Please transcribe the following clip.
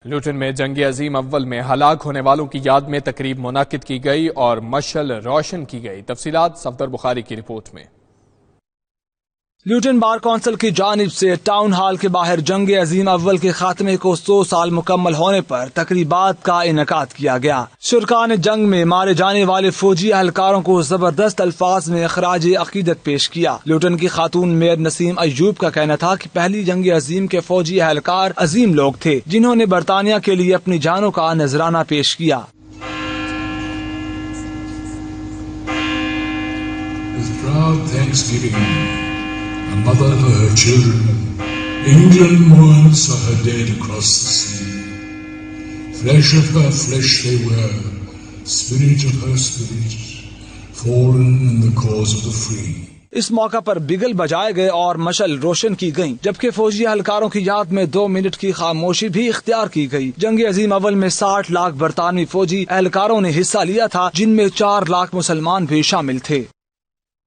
لوٹن میں جنگ عظیم اول میں ہلاک ہونے والوں کی یاد میں تقریب منعقد کی گئی اور مشعل روشن کی گئی۔ تفصیلات صفدر بخاری کی رپورٹ میں۔ لوٹن بار کونسل کی جانب سے ٹاؤن ہال کے باہر جنگ عظیم اول کے خاتمے کو 100 سال مکمل ہونے پر تقریبات کا انعقاد کیا گیا۔ شرکاء نے جنگ میں مارے جانے والے فوجی اہلکاروں کو زبردست الفاظ میں خراج عقیدت پیش کیا۔ لوٹن کی خاتون میئر نسیم ایوب کا کہنا تھا کہ پہلی جنگ عظیم کے فوجی اہلکار عظیم لوگ تھے جنہوں نے برطانیہ کے لیے اپنی جانوں کا نذرانہ پیش کیا۔ A mother for her children, England mourns for her dead across the sea. Flesh of her flesh they were, spirit of her spirit, fallen in the cause of the free. اس موقع پر بگل بجائے گئے اور مشعل روشن کی گئیں، جبکہ فوجی اہلکاروں کی یاد میں 2 منٹ کی خاموشی بھی اختیار کی گئی۔ جنگ عظیم اول میں 60 لاکھ برطانوی فوجی اہلکاروں نے حصہ لیا تھا، جن میں 4 لاکھ مسلمان بھی شامل تھے۔